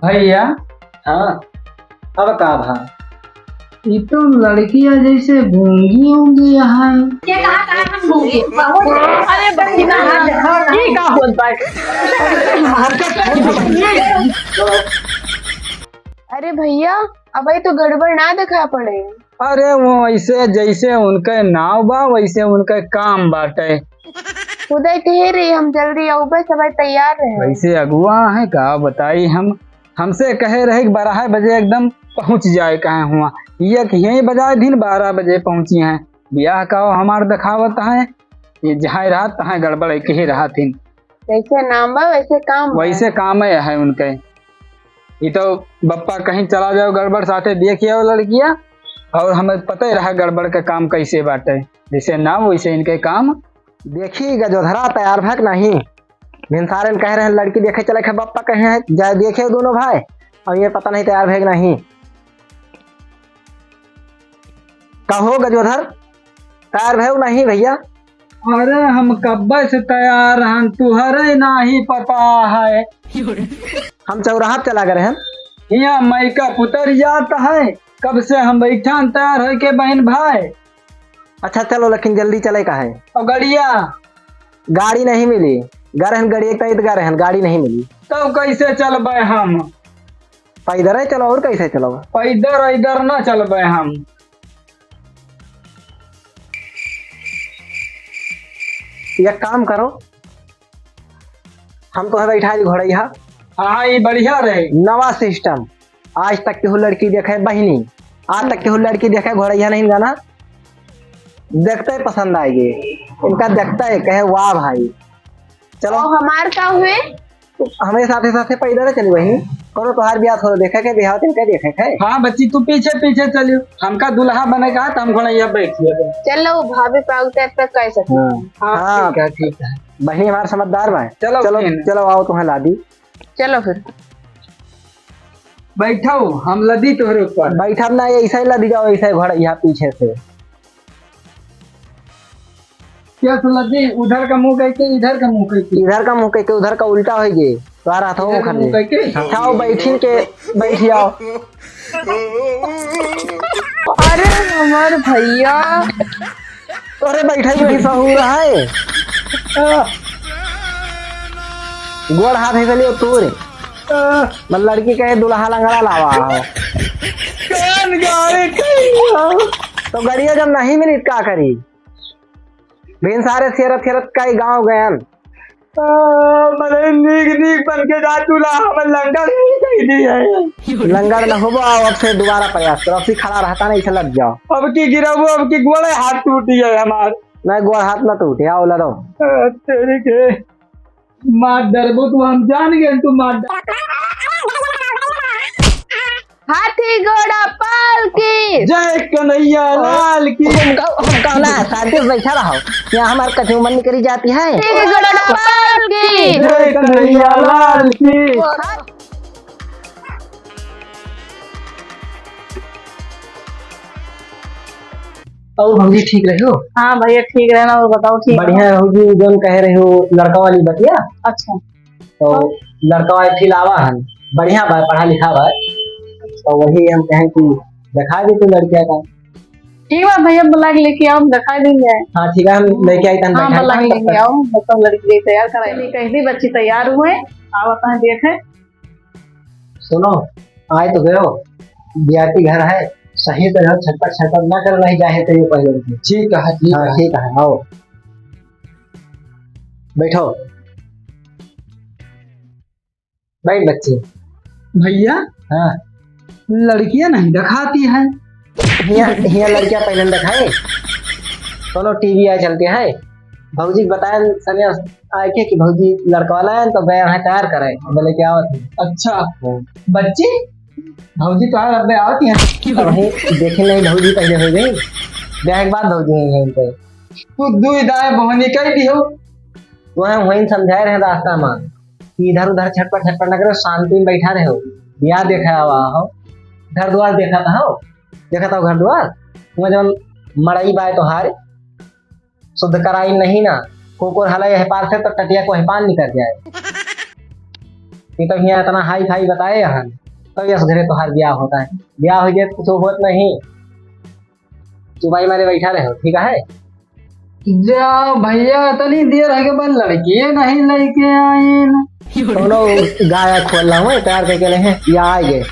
भैया हाँ। अब का भा ये तो लड़कियां जैसे गूंगी होंगी यहाँ। ये कहा हम होंगे अरे बच्ची ना ये का बोलता है। अरे भैया अब ये तो गड़बड़ ना दिखा पड़े। अरे वो ऐसे जैसे उनके नाव बा वैसे उनके काम बाटे। उदय कह रही हम जल्दी आओ बस सब तैयार रहे। वैसे अगुआ है का बताई हमसे कहे रहे 12 बजे एकदम पहुंच जाए कहे हुआ ये यही बजाय दिन 12 बजे पहुंची हैं। ब्याह का हमार दिखावत है ये जहाँ रात तहाँ गड़बड़ है कही रहा थी। जैसे नाम बा वैसे काम बा। वैसे काम है उनके। ये तो बप्पा कहीं चला जाओ गड़बड़ साथे देखिए वो लड़कियां और हमें पता ही रहा गड़बड़ का काम कैसे बाटे। जैसे नाम वैसे इनके काम। देखी गजोधरा तैयार भक नहीं भिनसारन कह रहे हैं लड़की देखे चले खे बप्पा कहे हैं जाए देखे दोनों भाई और ये पता नहीं तैयार भेग नहीं। कहो गजोधर तैयार भेग नहीं भैया। अरे हम कब से तैयार हैं तुहरे नहीं पता है। हम चौराहा चला गए हैं। यहाँ मई का पुतर जात है कब से हम बैठा तैयार है के बहन भाई। अच्छा चलो लेकिन जल्दी चले का है। और गड़िया गाड़ी नहीं मिली गरहन गाड़ी एक गरहन गाड़ी नहीं मिली तब कैसे चलबे हम। पैदल चलो और कैसे चलो पैदर इधर न चलबे हम। एक काम करो हम तो है बैठा घोड़ैया। हाँ ये बढ़िया रहे नवा सिस्टम आज तक के लड़की देखे बहनी आज तक के लड़की देखे घोड़ैया नहीं गाना देखते ही पसंद आएगी इनका देखता है कहे वाह भाई चलो। हमार का हुए हमें साथे साथे पैदल चली वही करो तोहार ब्याह थोड़ा देखे के ब्याह तिनके देखे के। हाँ बच्ची तू पीछे पीछे चलियो हमका दुल्हा बनेगा तो हम घोड़ैया बैठिए। चलो भाभी पाउते तक कह सकते। हाँ ठीक है बहनी हमारे समझदार बा। चलो चलो चलो आओ तुम्हें लादी। चलो फिर बैठो हम लदी तोहरे ऊपर। बैठा ना ऐसा ही लदी जाओ ऐसा घोड़ैया पीछे से। क्या लदी उधर का मुंह करके इधर का मुंह करके इधर का मुंह के उधर का उल्टा हो गए तो आ रहा था वो खड़े खाओ बैठी के बैठ जाओ। अरे हमार भैया अरे बैठा ही वही हो रहा है गोड़ हाथ है चलिए तूर लड़की कहे दुल्हा लंगड़ा लावा तो गड़िया जब नहीं मिली क्या करी बिन सारे थेरत थेरत का गाँव गए लंगड़ न हो अब से दोबारा प्रयास करो अब खड़ा रहता नहीं लग जाओ। अब की गिराबो अब की गोड़े हाथ टूटी है हमार। नहीं गोड़ हाथ न टूटे आओ लड़ो तेरे के मार डरबो तू हम जान गए तू मार हाथी घोड़ा पाल की जय कन्हैया लाल की। हम कहना है शांति से बैठा रहो यहाँ हमारे कछु मन करी जाती है। हाथी घोड़ा पाल की जय कन्हैया लाल की। और भौजी ठीक रही हो। हाँ भैया ठीक रहना और बताओ ठीक बढ़िया भौजी जन कह रहे हो लड़का वाली बतिया। अच्छा तो लड़का वाली खिलावा है बढ़िया बा पढ़ा लिखा बा तो वही हम कहें कि दिखा दे तू लड़किया का। ठीक है भैया बुला के लेके आओ दिखा देंगे। हाँ ठीक है हम लेके आई तन हाँ बुला के लेके आओ मतलब लड़की तैयार कराई कह दी बच्ची तैयार हुए आओ अपना देखे। सुनो आए तो गयो बियाती घर है सही तरह छटपट छटपट न कर नहीं जाए तो ये पहले ठीक है ठीक है आओ बैठो भाई बच्चे। भैया हाँ लड़कियां नहीं दिखाती है। यहाँ लड़कियां पहले दिखाए दोनों टीवी आए चलते हैं भौजी बताया समय आए के कि भौजी लड़का वाला है तो मैं यहाँ तैयार करे बोले क्या थे। अच्छा बच्ची भौजी तो अब आती है वही देखे नहीं भौजी पहले हो गई ब्याह के बाद भौजी है इनके तू दुई दाए बहनी कह दी हो वही समझाए रहे रास्ता में इधर उधर छटपट छटपट न करो शांति में बैठा रहे हो ब्याह देखा हुआ हो घर द्वार देखा था हो देखा था घर द्वार तुम्हें जब मड़ई बाय तो हार शुद्ध कराई नहीं ना कोकोर हला यह पार से तो टटिया को हिपान निकल जाए ये तो यहाँ इतना हाई फाई बताए यहाँ तो यस घरे तोहार ब्याह होता है। ब्याह हो जाए तो कुछ होत नहीं, चुपाई मारे बैठा रहे हो, ठीक है। जाओ भैया, इतनी देर है के बन लड़की नहीं लेके आई। दोनों गाय खोल रहा हूँ तैयार करके रहे या आ गए।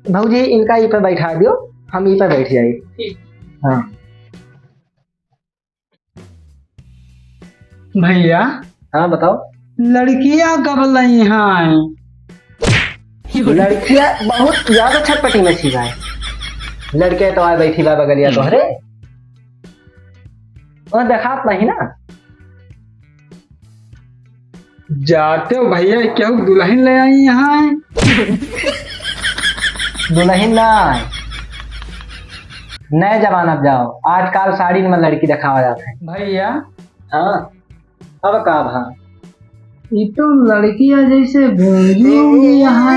भाजी इनका ये पे बैठा दियो, हम ये पे बैठ जाए। हाँ भैया हाँ बताओ। लड़कियां कब लाई हैं? लड़कियां बहुत ज्यादा छटपटी में छी है। लड़के तो आए बैठी बा बगलिया तोहरे और देखात नहीं ना। जाते हो भैया, क्या दुल्हन ले आई यहाँ? दुल्हन ना नए जमाना जाओ, आजकल साड़ी में लड़की दिखावा जाता है। भैया हाँ अब का भा ये तो लड़कियां जैसे गूंगी होंगी यहाँ।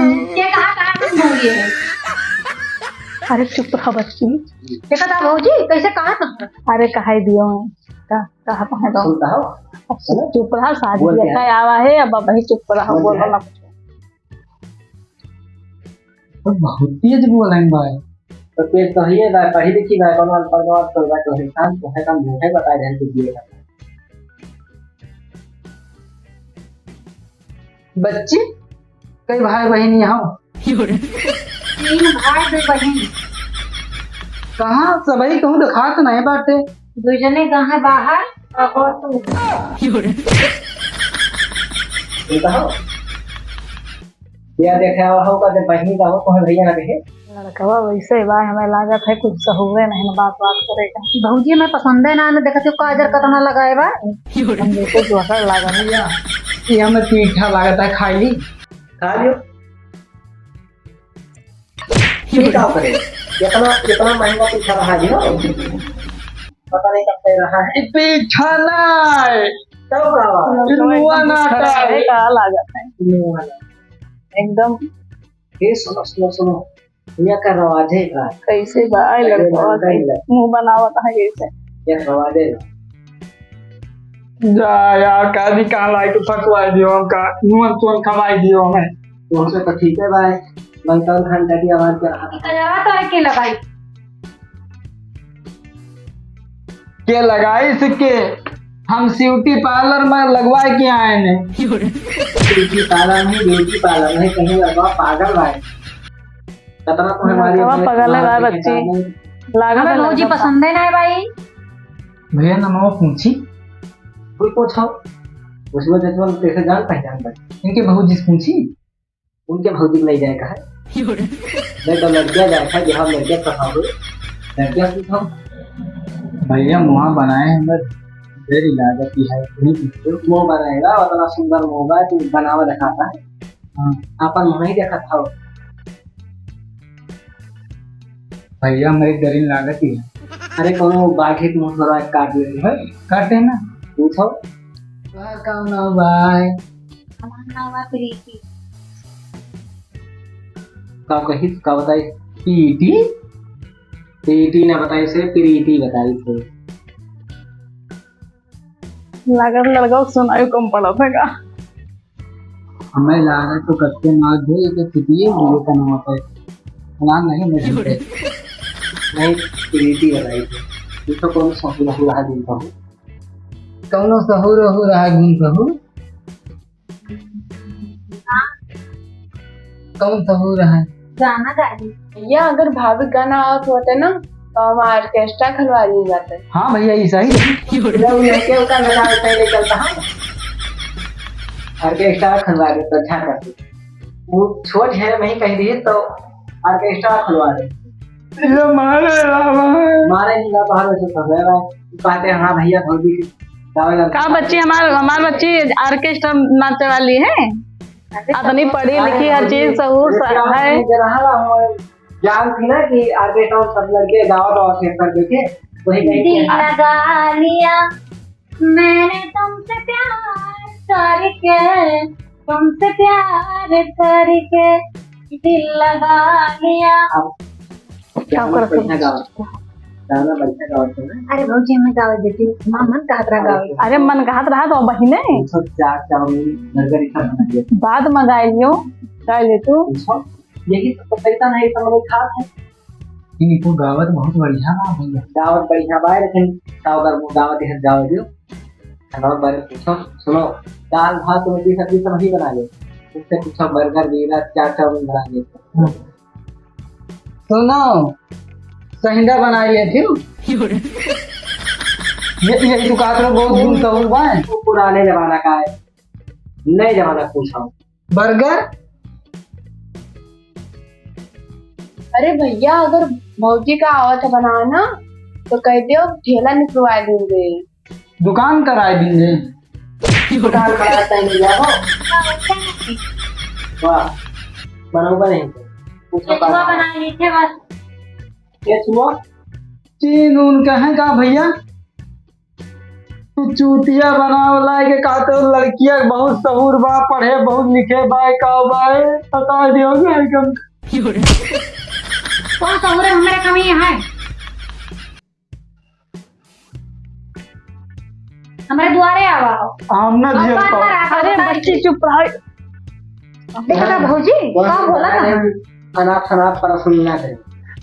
अरे चुप रहो बच्ची। देखा था भौजी कैसे कहा था। अरे कहा दियो कहा है दो सुनता हो चुप रहा, शादी बोल क्या अच्छा आवा है। अब भाई चुप रहो, बोल बोलो ना। तो बहुत तेज बोलेंगे भाई। तो तेज तो ही है, पढ़ी लिखी है, कौन पढ़वा तो बात तो इंसान तो है काम झूठे बताए रहन के दिए। बच्ची कई भाई बहन यहाँ? तीन भाई दो बहन। कहाँ सभी कहूँ दिखा तो नहीं बाटे। दूजने कहाँ बाहर और तू। सुनता हो या देखा होगा जब बहनी का हो तो भैया ना देखे। लड़कवा वैसे बा, हमें लागत है कुछ सहुए नहीं बात करेगा। भौजी मैं पसंद है ना देखते हो काजर कतना लगाए बा। हम जैसे जोकर लागा भैया ये हमें पीठा लागत है, खाई ली। खा लियो ठीक है करे। इतना इतना महंगा पीछा रहा है ना, पता नहीं कब से रहा है। पीठा नहीं तब रहा इलुआ नाटा है। का लागत है एकदम। ये सुनो सुनो सुनो यहाँ का रवाज है का कैसे बा लड़कवा मुंह बनावत है जैसे। ये रवाज है। जा यार कादी कहाँ लाई तो फटवाई दियो हमका, नुन तुन खवाई दियो हमें। तो हमसे तो ठीक है भाई, मंगल खान का भी आवाज कर रहा था। कजरा तो है के लगाई। के लगाई सिक्के हम ब्यूटी पार्लर में लगवाए के आए ने। ब्यूटी पार्लर नहीं, ब्यूटी पार्लर नहीं, कहीं लगवा पागल भाई। कतना तो हमारी पागल है भाई बच्ची। लागत है भौजी पसंद है ना भाई। भैया नमो पूछी कोई पूछो उसमें जजमान कैसे जान पहचान भाई। इनके बहू जिस पूछी उनके भौजी ले जाएगा है नहीं तो लड़कियां जाएगा कि हम लड़कियां पढ़ाओ लड़कियां पूछो। भैया मुँह बनाए हैं बस देरी लागत की है। मुँह बनाएगा उतना सुंदर मुँह है तू बनावा दिखाता है। हाँ अपन मुँह नहीं देखा था। भैया मेरी दरी लागत ही है। अरे कोनो बाघी मुँह थोड़ा काट लेते हैं काटे ना पूछो। कौन हो भाई? हमारा नाम है प्रीति। का कही का बताई पीटी प्रीति ने बताई से प्रीति बताई थे। लागत लड़का सुनाई कम पड़ा था। हमें लागत तो कच्चे मार दे एक सिटिए मुझे का नाम होता है नाम नहीं मुझे नहीं प्रीति बताई थी। ये तो कौन सहुरा हुआ दिन का हो कौनो सहूर हो रहा है गुण कहू कौन सहूर है? गाना गाली। भैया अगर भाभी गाना आउट होते ना तो हम ऑर्केस्ट्रा खलवा लिए जाते। हाँ भैया ऐसा ही लड़के का लगा पहले चलता है ऑर्केस्ट्रा खुलवा दे तो अच्छा करते। वो छोट है नहीं कह दी तो ऑर्केस्ट्रा खुलवा दे। ये मारे मारे नहीं ना बाहर से कहले कहते हाँ भैया भौजी का बच्ची हमार बच्ची ऑर्केस्ट्रा नाचने वाली है। इतनी पढ़ी लिखी हर चीज सहूर है। जान थी ना कि ऑर्केस्ट्रा सब लड़के गाँव तो ऑर्केस्ट्रा देखे वही दिल लगा लिया मैंने तुमसे प्यार करके, तुमसे प्यार करके दिल लगा लिया। क्या कर सकते गाना बढ़िया गावत है ना। अरे भौजी हमें गावे देती मां मन कहत रहा गावे। अरे मन कहत रहा तो बहिने सब चाट चाउमीन बर्गर ये सब बना दिया। बाद मंगाए लियो गाय ले तू यही सब तो पैसा नहीं तो हमें खात है। ये तो गावत बहुत बढ़िया बा भैया। गावत बढ़िया बा लेकिन ताव कर वो गावत है गावत दियो। और बारे पूछो सुनो दाल भात रोटी सब्जी सब ही बना ले। उससे पूछो बर्गर वगैरह चाट चाउमीन बना ले। सुनो सहिंदा बना लिए थी ये दुकान में बहुत दूर तक हुआ है। वो पुराने जमाना का है नए जमाना पूछा। बर्गर अरे भैया अगर भौजी का आवत है बनाना तो कह दियो ठेला निकलवा देंगे। दुकान कराए देंगे। दुकान कराता है नहीं जाओ। वाह बनाऊंगा नहीं पूछो बना ली थे बस। क्या हुआ चीन ऊन कहे का भैया तू चूतिया बनाओ लाए के कहते हो लड़कियां बहुत सहूर बा पढ़े बहुत लिखे बाय का बाय बता दियो कम कौन सा उरे हमारे कमी है हमारे द्वारे आवा हमने अब बात जियो पर आकर अरे बता बच्ची चुप रहो देखा भौजी का बोला था अनाप शनाप पर सुनना है।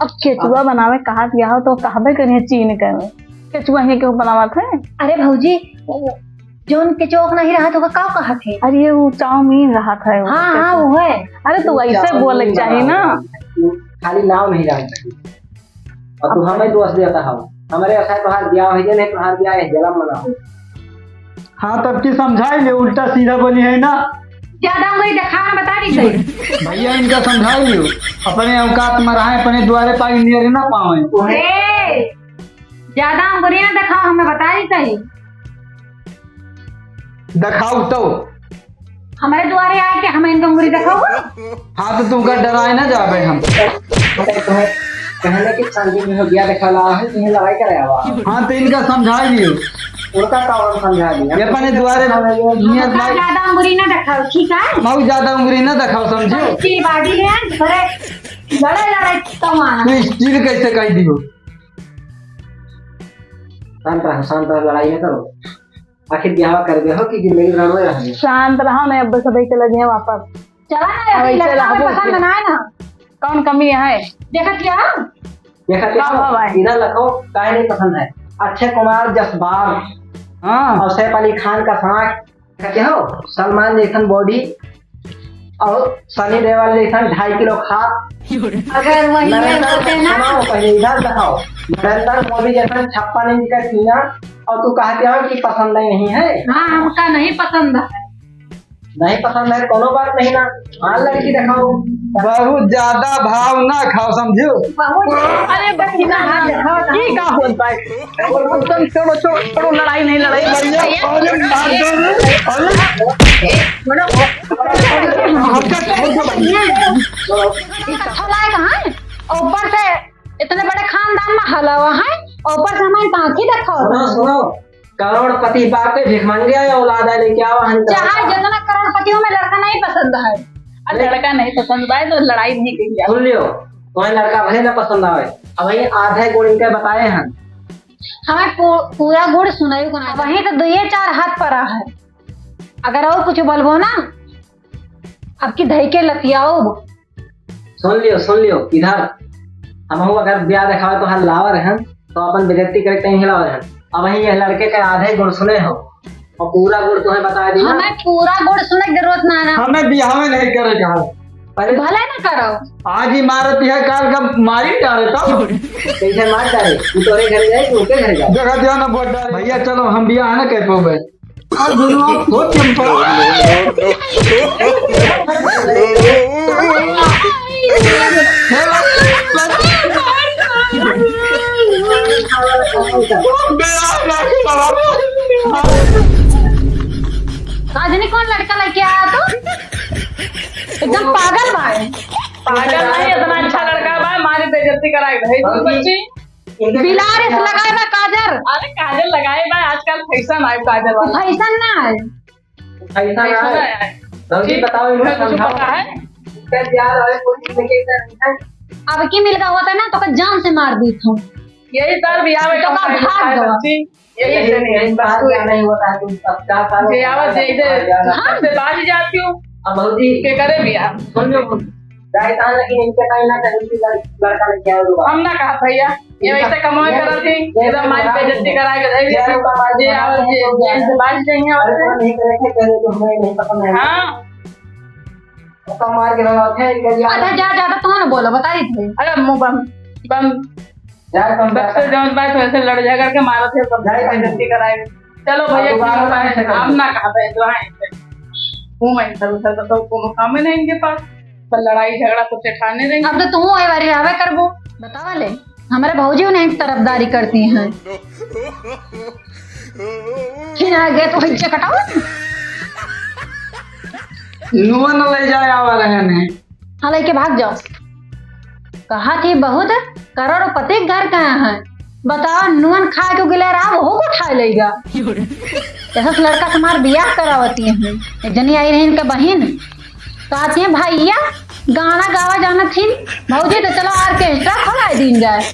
अब केचुआ बनावे कहा दिया हो तो कहबे करिए चीन के केचुआ ही क्यों बनावा थे। अरे भौजी जोन के चौक नहीं रहा तो का कहा थे। अरे ये वो चाउमीन रहा था वो हाँ हाँ वो है। अरे तू ऐसे बोले चाहिए ना खाली नाम नहीं जानता और तू हमें दोष देता है। हमारे ऐसा तुम्हार ब्याह हो नहीं तुम्हार ब्याह है जलम मना हो। हाँ तब की समझाई ले उल्टा सीधा बोली है ना ज्यादा उंगली दिखा बता दी सही। भैया इनका समझाई लियो अपने औकात में रहे अपने द्वारे पाई नियर ना पावे। ज्यादा उंगलियां दिखाओ हमें बता दी सही। दिखाओ तो हमारे द्वारे आए के हमें इनका उंगली दिखाओ। हाँ तो तुमका डराए ना जावे हम तुम्हें कहने की शांति में हो गया देखा ला है तुम्हें लड़ाई करे आवा। हाँ तो इनका समझाई लियो उनका काम समझा दिया। ये अपने द्वारे नियत भाई ज्यादा उंगली ना दिखाओ ठीक है। बहुत ज्यादा उंगली ना दिखाओ समझो। इसकी बाडी है बड़े बड़े लड़ाई तमाना। तू स्टील कैसे कह दियो शांत रहो लड़ाई न करो। आखिर ब्याह कर दे हो कि जिंदगी भर में रहेंगे। शांत रहो ना अब सब चले जाए वापस चला ना अब अभी ऐसे लड़का रहबो पसंद बनाए ना। कौन कमी है। देखा क्या देखा हाँ भाई। इधर रखो काहे नहीं पसंद है। अक्षय कुमार जसबार हाँ और सैफ अली खान का साथ कहते हो सलमान जैसन बॉडी और सनी देओल जैसन 2.5 किलो खाद। अगर वही होते ना सुनाओ पहले इधर दिखाओ नरेंद्र मोदी जैसन 56 इंच का सीना और तू कहते हो कि पसंद नहीं है। हाँ हमका नहीं पसंद है। नहीं पसंद है कोनो बात नहीं ना। हाँ लड़की दिखाओ बहुत ज्यादा भाव ना खाओ समझो। अरे बच्ची ना ये का बोलता है तुम छोड़ो छोड़ो छोड़ो लड़ाई नहीं लड़ाई भैया अरे मार दो हलाए कहाँ है ऊपर से इतने बड़े खानदान में हला हुआ है ऊपर से हमारी टाँकी देखो। सुनो सुनो करोड़पति बाप के भिखमंगे औलाद है लेके आओ चाहे जितना करोड़पतियों में लड़का नहीं पसंद है। अरे लड़का नहीं पसंद आए तो लड़ाई नहीं की सुन लियो कोई लड़का भले ना पसंद आवे अब वही आधे गुण इनके बताए हैं। हमें पूरा गुड़ सुनाई को ना वही तो 2-4 हाथ पर है। अगर और कुछ बोलबो ना अब की धई के लतियाओ। सुन लियो इधर हम अगर ब्याह दिखावे तो हल लावर हैं तो अपन बेइज्जती करे कहीं हिलावर हैं। अब वही ये लड़के के आधे गुण सुने हो और पूरा गुण तुम्हें बता दिया। हमें पूरा गुड़ सुने की जरूरत ना है ना। हमें ब्याह में नहीं करे कहा पहले भले ना करो आज ही मारत है काल का मारी डाले तो कैसे मार डाले तू तोरे घर जाए तू के घर जा। देखा दिया ना बोल डाले भैया चलो हम ब्याह ना कर पाओगे और दोनों बहुत सिंपल राजनी कौन लड़का लेके आया तो एकदम पागल भाई। पागल नहीं इतना अच्छा लड़का भाई मारी बेइज्जती कराई भाई तू बच्ची बिलार इस लगाए ना काजर। अरे काजल लगाए भाई आजकल फैशन है काजल वाला फैशन ना है। ऐसा ना है जल्दी बताओ इन्हें समझाओ पता है क्या यार है कोई लेके इधर नहीं है। अब की मिल का होता है ना तो जान से मार दी था। यही सर बियाह में तो का कमाई भाग है दो। बच्ची, यही यही से नहीं बात बस क्या नहीं होता है, तुम सब 4 साल जे आवत जे इधर सबसे बाज ही जाती हूँ अब बहुजी के करे बियाह। सुन लो जाए तान, लेकिन इनके टाइम ना कहीं की लड़का लेके आए होगा। हम ना कहा भैया ये वैसे कमाई करत थी एकदम माई पे जत्ती करा के दे जे आवत जे से बाज जाएंगे अरे और तो नहीं करेंगे, कह तो हमें नहीं पसंद है। हाँ तो मार के लगा थे इनके अरे ज्यादा तो ना बोलो, बताई थे। अरे मुंह बम बम जाए तुम सबसे जो बात वैसे लड़ झगड़ के मारो थे सब जाए जत्ती कराएंगे। चलो भैया दोबारा बात ठीक है, हम ना कहा था जो है हूँ मैं इधर उधर तो कोनो काम ही नहीं इनके पास, पर लड़ाई झगड़ा कुछ ठाने देंगे। अब तो तू वही बारी आवे करबो, बतावा ले। हमारे भौजी उन्हें तरफदारी करती हैं। फिर आगे तो हिच्चे कटाओ। नुआ न ले जाए आवा रहे हैं। हाँ लेके भाग जाओ। कहा थी बहुत करोड़पति के घर कहाँ है, बताओ नुअन खा के गिले रहा वो को उठा लेगा। जैसा लड़का तुम्हारा बियाह करावती है। एक जनी आई रही इनका बहन, कहती है भैया गाना गावा जाना थी भौजी, तो चलो ऑर्केस्ट्रा खोला दिन जाए।